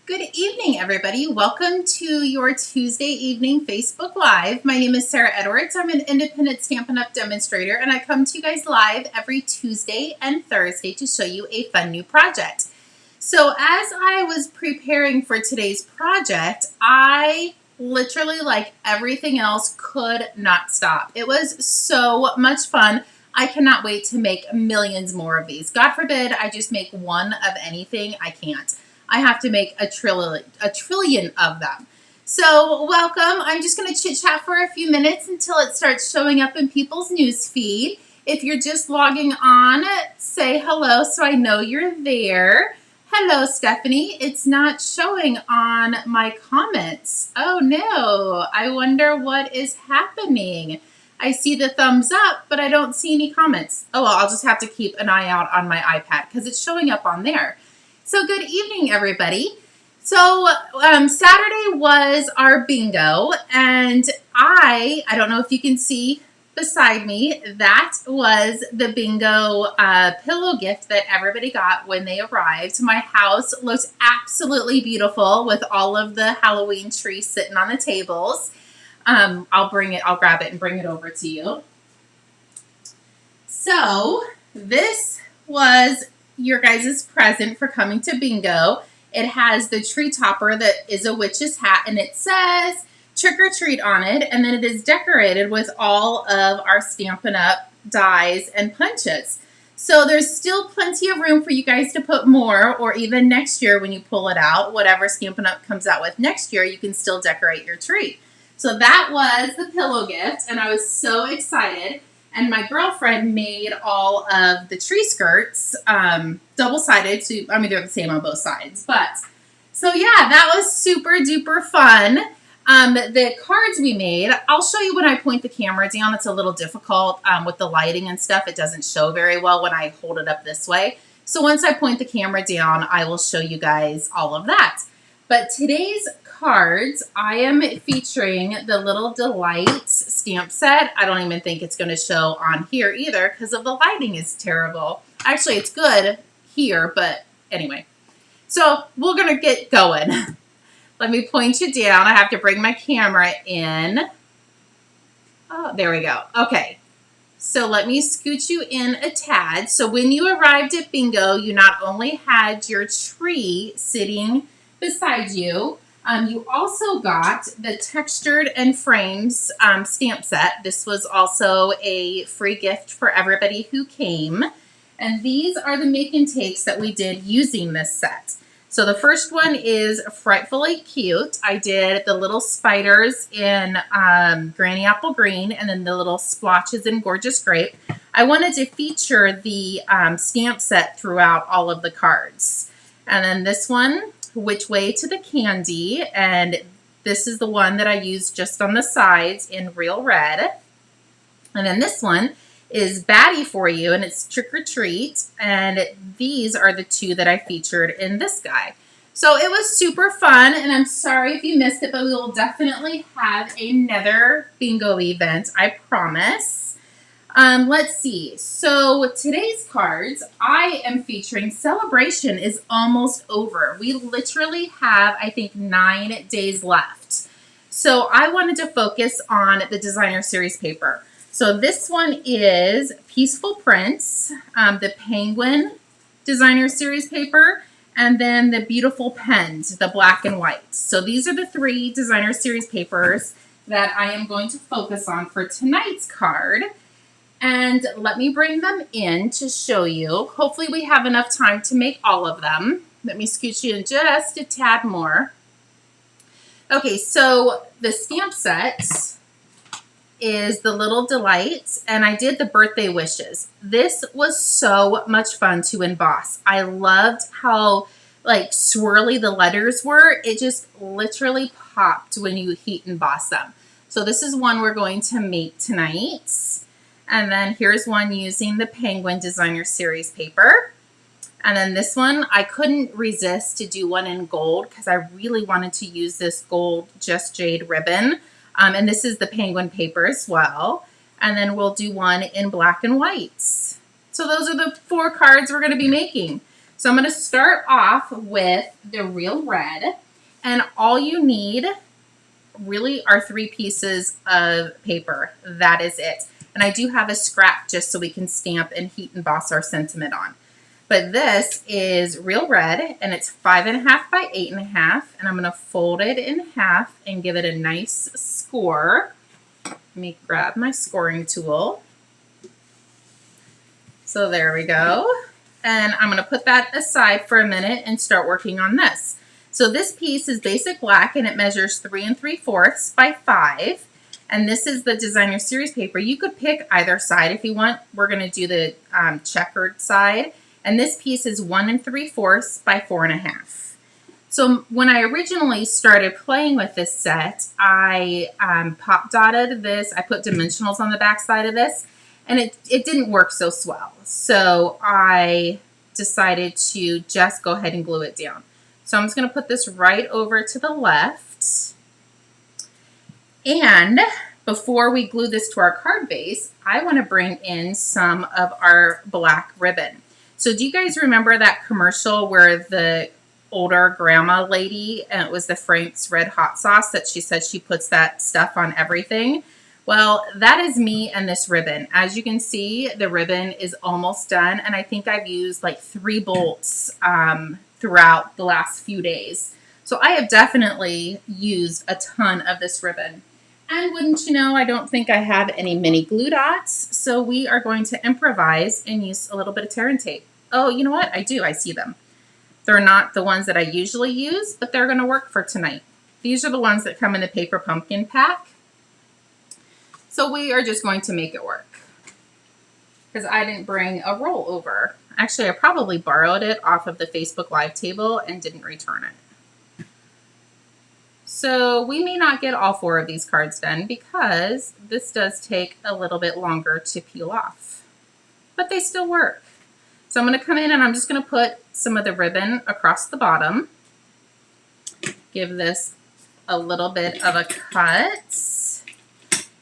Good evening, everybody. Welcome to your Tuesday evening Facebook Live. My name is Sarah Edwards. I'm an independent Stampin' Up! Demonstrator, and I come to you guys live every Tuesday and Thursday to show you a fun new project. So as I was preparing for today's project, I literally, like everything else, could not stop. It was so much fun. I cannot wait to make millions more of these. God forbid I just make one of anything. I can't. I have to make a trillion of them. So welcome. I'm just going to chit chat for a few minutes until it starts showing up in people's news feed. If you're just logging on, say hello so I know you're there. Hello, Stephanie. It's not showing on my comments. Oh no, I wonder what is happening. I see the thumbs up, but I don't see any comments. Oh well, I'll just have to keep an eye out on my iPad because it's showing up on there. So good evening, everybody. So Saturday was our bingo, and I don't know if you can see beside me, that was the bingo pillow gift that everybody got when they arrived. My house looks absolutely beautiful with all of the Halloween trees sitting on the tables. I'll grab it and bring it over to you. So this was your guys' present for coming to bingo. It has the tree topper that is a witch's hat, and it says trick or treat on it, and then it is decorated with all of our Stampin' Up! Dies and punches. So there's still plenty of room for you guys to put more, or even next year when you pull it out, whatever Stampin' Up! Comes out with next year, you can still decorate your tree. So that was the pillow gift, and I was so excited. And my girlfriend made all of the tree skirts double-sided. They're the same on both sides. But, so yeah, that was super duper fun. The cards we made, I'll show you when I point the camera down. It's a little difficult with the lighting and stuff. It doesn't show very well when I hold it up this way. So once I point the camera down, I will show you guys all of that. But today's cards, I am featuring the Little Delights stamp set. I don't even think it's going to show on here either because of the lighting is terrible. Actually, it's good here, but anyway. So we're going to get going. Let me point you down. I have to bring my camera in. Oh, there we go. Okay. So let me scoot you in a tad. So when you arrived at bingo, you not only had your tree sitting beside you, you also got the textured and frames stamp set. This was also a free gift for everybody who came. And these are the make and takes that we did using this set. So the first one is Frightfully Cute. I did the little spiders in Granny Apple Green and then the little splotches in Gorgeous Grape. I wanted to feature the stamp set throughout all of the cards. And then this one, Which Way to the Candy, and this is the one that I used just on the sides in real red. And then this one is Batty for You, and it's Trick or Treat, and these are the two that I featured in this guy. So it was super fun, and I'm sorry if you missed it, but we will definitely have another bingo event, I promise. Let's see. So today's cards, I am featuring Sale-A-Bration is almost over. We literally have, I think, 9 days left. So I wanted to focus on the designer series paper. So this one is Peaceful Prince, the Penguin designer series paper, and then the Beautiful Pens, the black and white. So these are the 3 designer series papers that I am going to focus on for tonight's card. And let me bring them in to show you. Hopefully we have enough time to make all of them. Let me scoot you in just a tad more. Okay, so the stamp set is the Little Delights, and I did the birthday wishes. This was so much fun to emboss. I loved how like swirly the letters were. It just literally popped when you heat emboss them. So this is one we're going to make tonight. And then here's one using the Penguin Designer Series paper. And then this one, I couldn't resist to do one in gold because I really wanted to use this gold Just Jade ribbon. And this is the Penguin paper as well. And then we'll do one in black and white. So those are the 4 cards we're going to be making. So I'm going to start off with the Real Red, and all you need really are 3 pieces of paper. That is it. And I do have a scrap just so we can stamp and heat emboss our sentiment on. But this is Real Red, and it's 5.5 by 8.5, and I'm going to fold it in half and give it a nice score. Let me grab my scoring tool. So there we go. And I'm going to put that aside for a minute and start working on this. So this piece is basic black, and it measures 3 3/4 by 5. And this is the designer series paper. You could pick either side if you want. We're going to do the checkered side. And this piece is 1 3/4 by 4.5. So when I originally started playing with this set, I pop dotted this. I put dimensionals on the back side of this, and it didn't work so swell. So I decided to just go ahead and glue it down. So I'm just going to put this right over to the left. And before we glue this to our card base, I want to bring in some of our black ribbon. So do you guys remember that commercial where the older grandma lady, and it was the Frank's Red Hot Sauce, that she said she puts that stuff on everything? Well, that is me and this ribbon. As you can see, the ribbon is almost done, and I think I've used like 3 bolts throughout the last few days. So I have definitely used a ton of this ribbon. And wouldn't you know, I don't think I have any mini glue dots, so we are going to improvise and use a little bit of tear and tape. Oh, you know what? I do. I see them. They're not the ones that I usually use, but they're going to work for tonight. These are the ones that come in the paper pumpkin pack. So we are just going to make it work, because I didn't bring a roll over. Actually, I probably borrowed it off of the Facebook Live table and didn't return it. So we may not get all 4 of these cards done, because this does take a little bit longer to peel off, but they still work. So I'm going to come in and I'm just going to put some of the ribbon across the bottom. Give this a little bit of a cut.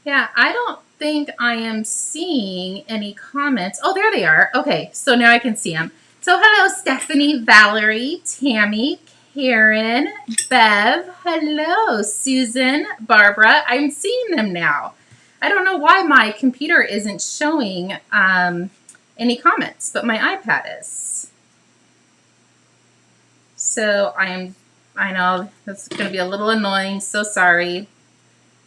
Yeah, I don't think I am seeing any comments. Oh, there they are. Okay, so now I can see them. So hello, Stephanie, Valerie, Tammy, Karen, Bev, hello, Susan, Barbara. I'm seeing them now. I don't know why my computer isn't showing any comments, but my iPad is. So I know that's going to be a little annoying, so sorry.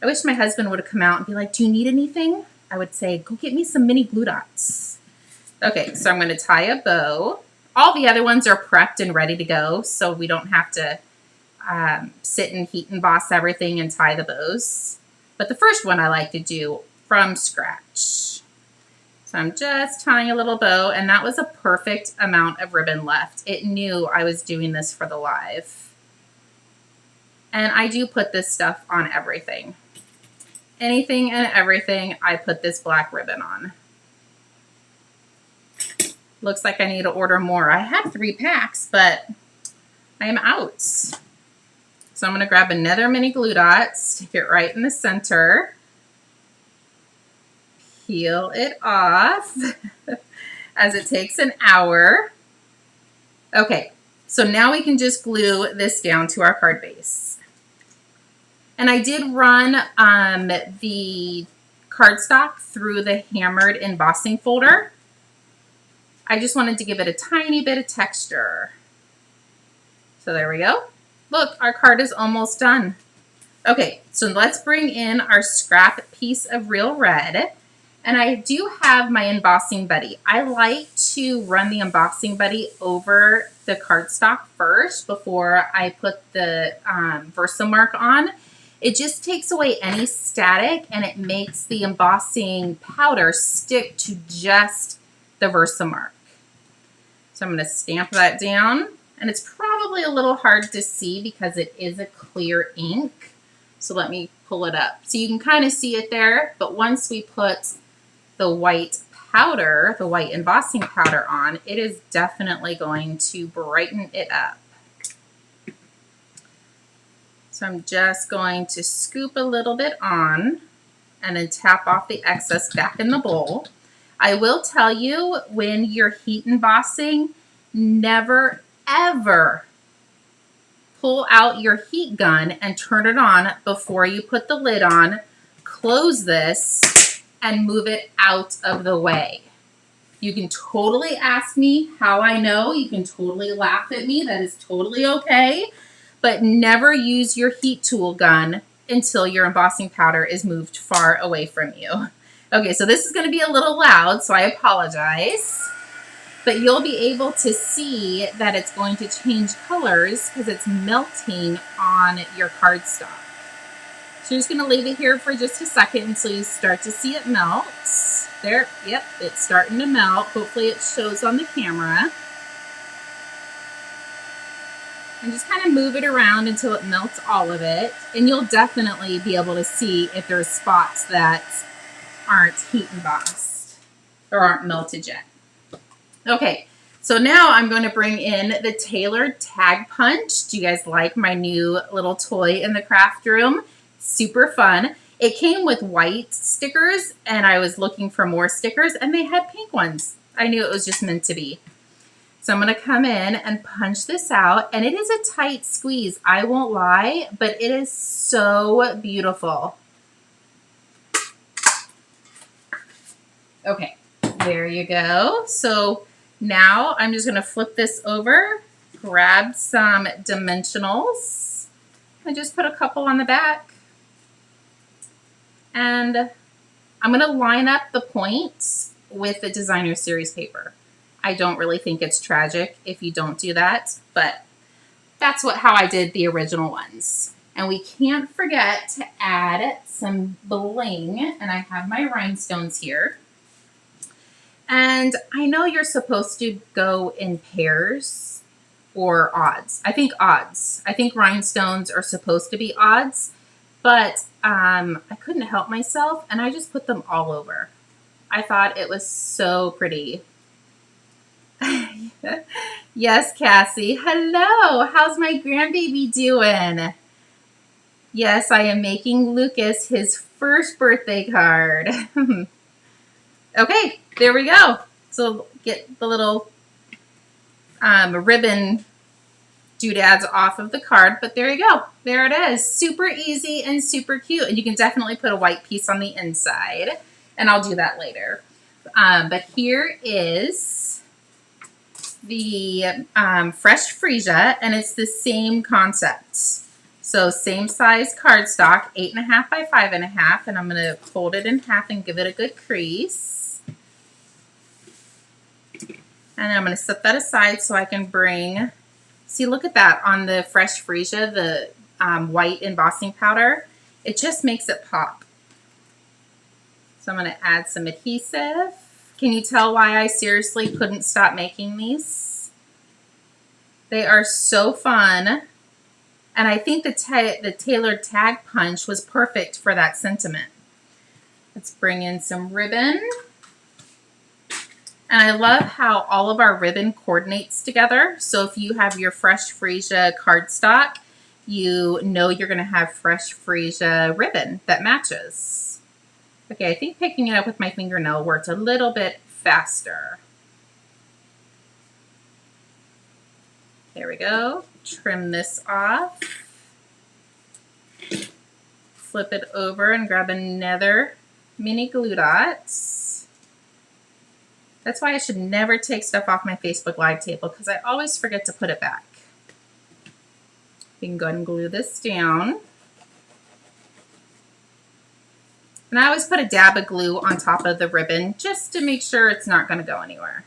I wish my husband would have come out and be like, do you need anything? I would say, go get me some mini glue dots. Okay, so I'm going to tie a bow. All the other ones are prepped and ready to go, so we don't have to sit and heat emboss everything and tie the bows. But the first one I like to do from scratch. So I'm just tying a little bow, and that was a perfect amount of ribbon left. It knew I was doing this for the live. And I do put this stuff on everything. Anything and everything, I put this black ribbon on. Looks like I need to order more. I had 3 packs, but I am out. So I'm going to grab another mini glue dot, stick it right in the center, peel it off, as it takes an hour. Okay, so now we can just glue this down to our card base. And I did run the cardstock through the hammered embossing folder. I just wanted to give it a tiny bit of texture. So there we go. Look, our card is almost done. Okay, so let's bring in our scrap piece of Real Red. And I do have my embossing buddy. I like to run the embossing buddy over the cardstock first before I put the Versamark on. It just takes away any static, and it makes the embossing powder stick to just the Versamark. So I'm going to stamp that down, and it's probably a little hard to see because it is a clear ink. So let me pull it up. So you can kind of see it there, but once we put the white powder, the white embossing powder on, it is definitely going to brighten it up. So I'm just going to scoop a little bit on and then tap off the excess back in the bowl. I will tell you, when you're heat embossing, never, ever pull out your heat gun and turn it on before you put the lid on. Close this and move it out of the way. You can totally ask me how I know. You can totally laugh at me. That is totally okay. But never use your heat tool gun until your embossing powder is moved far away from you. Okay, so this is going to be a little loud, so I apologize. But you'll be able to see that it's going to change colors because it's melting on your cardstock. So you're just going to leave it here for just a second until you start to see it melt. There, yep, it's starting to melt. Hopefully it shows on the camera. And just kind of move it around until it melts all of it. And you'll definitely be able to see if there's spots that aren't heat embossed or aren't melted yet. Okay, so now I'm going to bring in the tailored tag punch. Do you guys like my new little toy in the craft room? Super fun. It came with white stickers and I was looking for more stickers and they had pink ones. I knew it was just meant to be. So I'm going to come in and punch this out, and it is a tight squeeze. I won't lie, but it is so beautiful. Okay, there you go. So now I'm just going to flip this over, grab some dimensionals, and just put a couple on the back. And I'm going to line up the points with the designer series paper. I don't really think it's tragic if you don't do that, but that's how I did the original ones. And we can't forget to add some bling, and I have my rhinestones here. And I know you're supposed to go in pairs or odds. I think odds. I think rhinestones are supposed to be odds, but I couldn't help myself, and I just put them all over. I thought it was so pretty. Yes, Cassie. Hello. How's my grandbaby doing? Yes, I am making Lucas his first birthday card. Okay, there we go. So get the little ribbon doodads off of the card, but there you go. There it is. Super easy and super cute. And you can definitely put a white piece on the inside, and I'll do that later. But here is the fresh freesia, and it's the same concept. So same size cardstock, 8.5 by 5.5, and I'm going to fold it in half and give it a good crease. And I'm going to set that aside so I can bring, see, look at that on the fresh freesia, the white embossing powder. It just makes it pop. So I'm going to add some adhesive. Can you tell why I seriously couldn't stop making these? They are so fun. And I think the tailored tag punch was perfect for that sentiment. Let's bring in some ribbon. And I love how all of our ribbon coordinates together. So if you have your fresh freesia cardstock, you know you're going to have fresh freesia ribbon that matches. Okay, I think picking it up with my fingernail worked a little bit faster. There we go. Trim this off. Flip it over and grab another mini glue dot. That's why I should never take stuff off my Facebook Live table, because I always forget to put it back. We can go ahead and glue this down. And I always put a dab of glue on top of the ribbon just to make sure it's not going to go anywhere.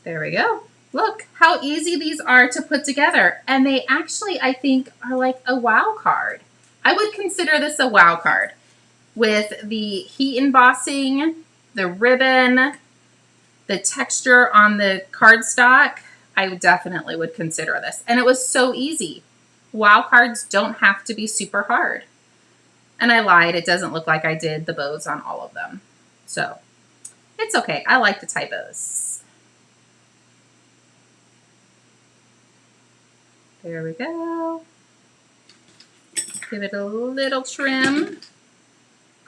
There we go. Look how easy these are to put together. And they actually, I think, are like a wow card. I would consider this a wow card. With the heat embossing, the ribbon, the texture on the cardstock, I definitely would consider this. And it was so easy. Wow cards don't have to be super hard. And I lied, it doesn't look like I did the bows on all of them. So it's okay, I like the typos. There we go. Give it a little trim.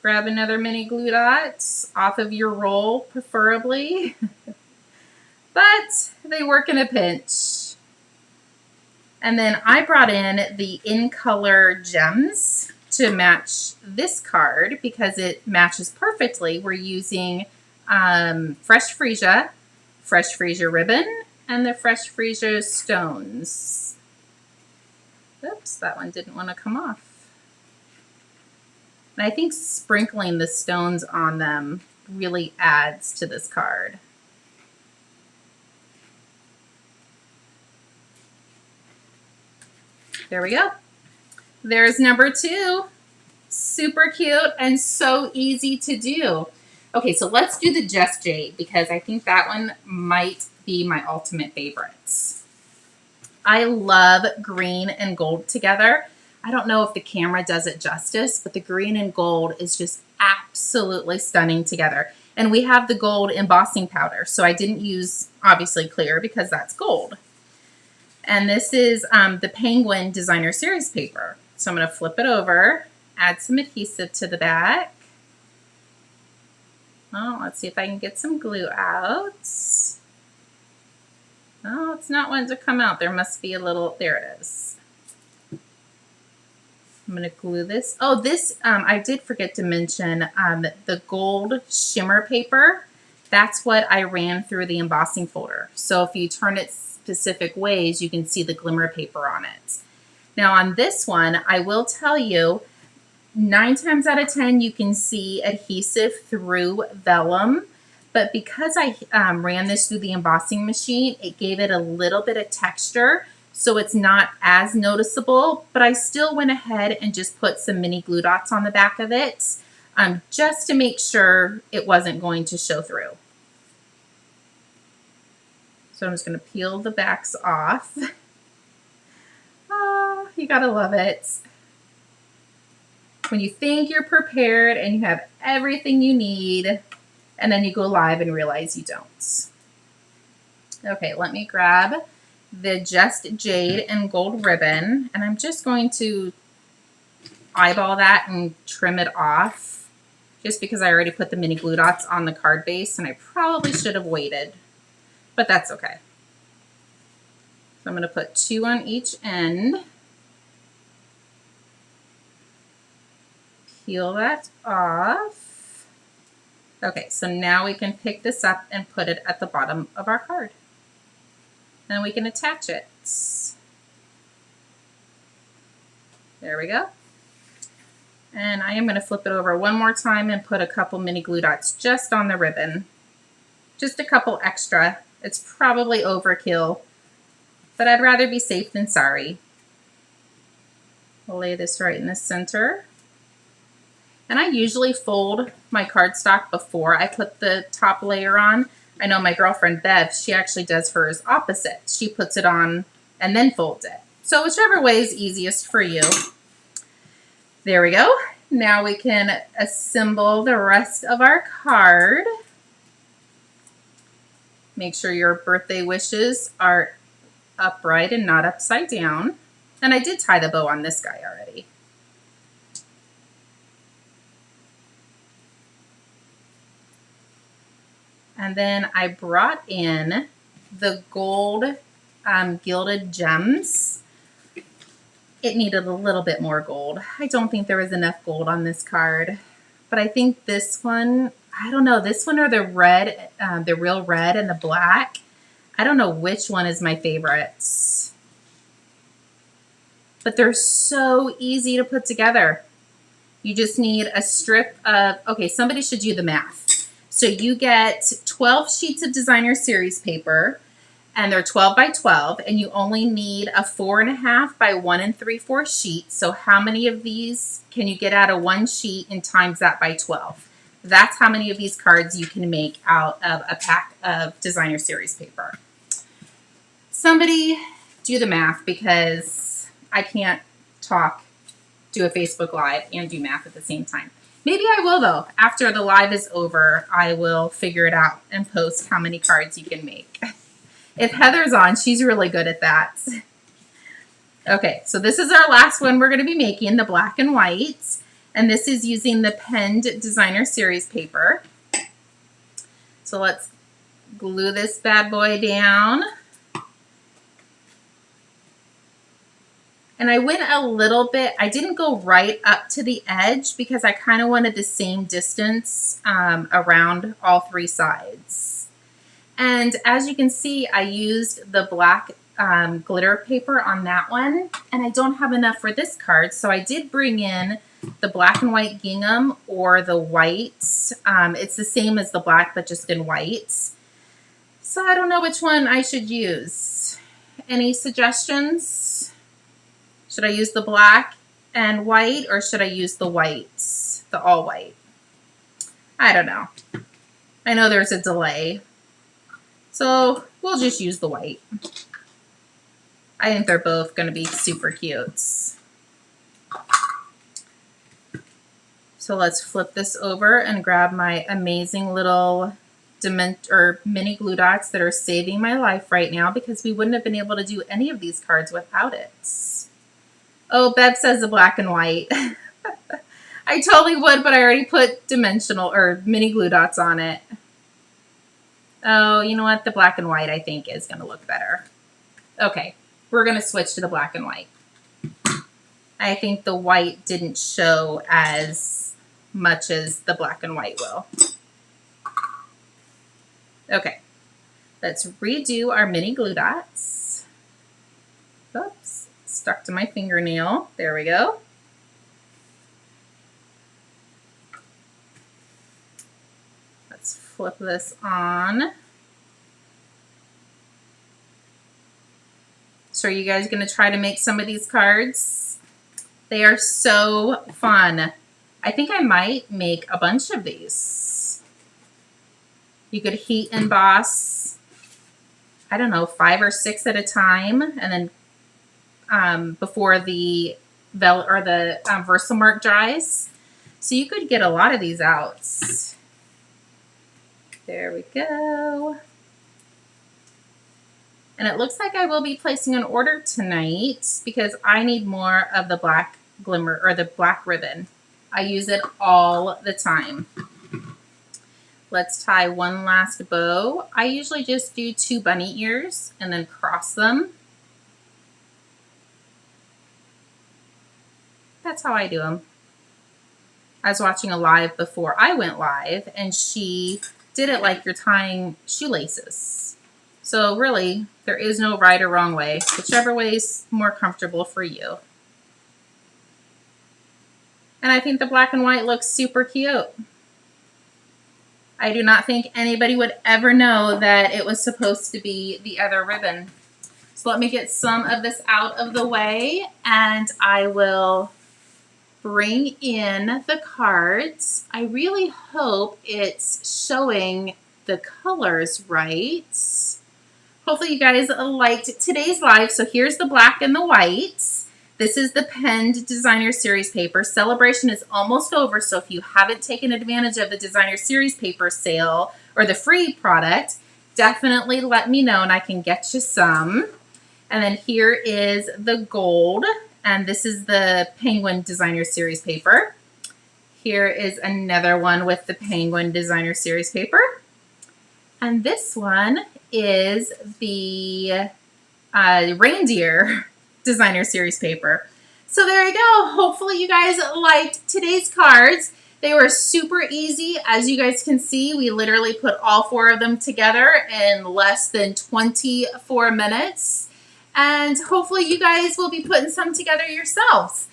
Grab another mini glue dot off of your roll, preferably. But they work in a pinch. And then I brought in the In Color gems to match this card because it matches perfectly. We're using fresh freesia ribbon, and the fresh freesia stones. Oops, that one didn't want to come off. And I think sprinkling the stones on them really adds to this card. There we go. There's number 2. Super cute and so easy to do. Okay, so let's do the Just Jade because I think that one might be my ultimate favorites. I love green and gold together. I don't know if the camera does it justice, but the green and gold is just absolutely stunning together. And we have the gold embossing powder, so I didn't use, obviously, clear because that's gold. And this is the Penguin Designer Series paper. So I'm going to flip it over, add some adhesive to the back. Oh, let's see if I can get some glue out. Oh, it's not wanting to come out. There must be a little, there it is. I'm going to glue this. Oh, this, I did forget to mention the gold shimmer paper. That's what I ran through the embossing folder. So if you turn it specific ways, you can see the glimmer paper on it. Now on this one, I will tell you, 9 times out of 10, you can see adhesive through vellum. But because I ran this through the embossing machine, it gave it a little bit of texture. So it's not as noticeable, but I still went ahead and just put some mini glue dots on the back of it just to make sure it wasn't going to show through. So I'm just going to peel the backs off. Oh, you gotta love it. When you think you're prepared and you have everything you need, and then you go live and realize you don't. Okay, let me grab the Just Jade and gold ribbon, and I'm just going to eyeball that and trim it off just because I already put the mini glue dots on the card base and I probably should have waited, but that's okay. So I'm going to put 2 on each end. Peel that off. Okay, so now we can pick this up and put it at the bottom of our card. Then we can attach it. There we go. And I am going to flip it over one more time and put a couple mini glue dots just on the ribbon. Just a couple extra. It's probably overkill, but I'd rather be safe than sorry. I'll lay this right in the center. And I usually fold my cardstock before I put the top layer on. I know my girlfriend Bev, she actually does hers opposite. She puts it on and then folds it. So whichever way is easiest for you. There we go. Now we can assemble the rest of our card. Make sure your birthday wishes are upright and not upside down. And I did tie the bow on this guy already. And then I brought in the gold gilded gems. It needed a little bit more gold. I don't think there was enough gold on this card. But I think this one, I don't know, this one or the red, the real red and the black. I don't know which one is my favorites. But they're so easy to put together. You just need a strip of, okay, somebody should do the math. So you get 12 sheets of designer series paper, and they're 12 by 12, and you only need a 4.5 by 1 3/4 sheet. So how many of these can you get out of one sheet and times that by 12? That's how many of these cards you can make out of a pack of designer series paper. Somebody do the math because I can't talk, do a Facebook Live, and do math at the same time. Maybe I will, though. After the live is over, I will figure it out and post how many cards you can make. If Heather's on, she's really good at that. Okay, so this is our last one we're going to be making, the black and white. And this is using the Penned Designer Series paper. So let's glue this bad boy down. And I went a little bit, I didn't go right up to the edge because I kind of wanted the same distance around all three sides. And as you can see, I used the black glitter paper on that one, and I don't have enough for this card, so I did bring in the black and white gingham or the white. It's the same as the black, but just in white. So I don't know which one I should use. Any suggestions? Should I use the black and white, or should I use the white, the all white? I don't know. I know there's a delay, so we'll just use the white. I think they're both going to be super cute. So let's flip this over and grab my amazing little mini glue dots that are saving my life right now, because we wouldn't have been able to do any of these cards without it. Oh, Bev says the black and white. I totally would, but I already put dimensional or mini glue dots on it. Oh, you know what? The black and white I think is going to look better. Okay, we're going to switch to the black and white. I think the white didn't show as much as the black and white will. Okay, let's redo our mini glue dots. Oops, stuck to my fingernail. There we go. Let's flip this on. So are you guys going to try to make some of these cards? They are so fun. I think I might make a bunch of these. You could heat emboss, I don't know, 5 or 6 at a time, and then before the Versamark dries. So you could get a lot of these out. There we go. And it looks like I will be placing an order tonight because I need more of the black glimmer or the black ribbon. I use it all the time. Let's tie one last bow. I usually just do 2 bunny ears and then cross them. That's how I do them. I was watching a live before I went live, and she did it like you're tying shoelaces. So really, there is no right or wrong way. Whichever way is more comfortable for you. And I think the black and white looks super cute. I do not think anybody would ever know that it was supposed to be the other ribbon. So let me get some of this out of the way, and I will bring in the cards. I really hope it's showing the colors right. Hopefully you guys liked today's live. So here's the black and the white. This is the Penned Designer Series paper. Sale-A-Bration is almost over, so if you haven't taken advantage of the Designer Series paper sale or the free product, definitely let me know and I can get you some. And then here is the gold, and this is the Penguin Designer Series paper. Here is another one with the Penguin Designer Series paper. And this one is the Reindeer Designer Series paper. So there you go. Hopefully you guys liked today's cards. They were super easy. As you guys can see, we literally put all 4 of them together in less than 24 minutes. And hopefully you guys will be putting some together yourselves.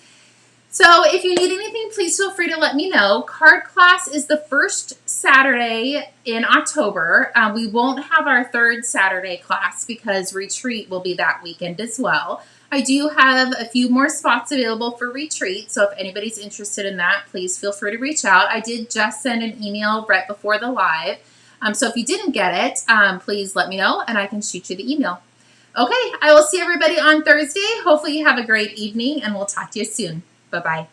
So if you need anything, please feel free to let me know. Card class is the first Saturday in October. We won't have our 3rd Saturday class because retreat will be that weekend as well. I do have a few more spots available for retreat, so if anybody's interested in that, please feel free to reach out. I did just send an email right before the live, so if you didn't get it, please let me know and I can shoot you the email. Okay, I will see everybody on Thursday. Hopefully you have a great evening, and we'll talk to you soon. Bye-bye.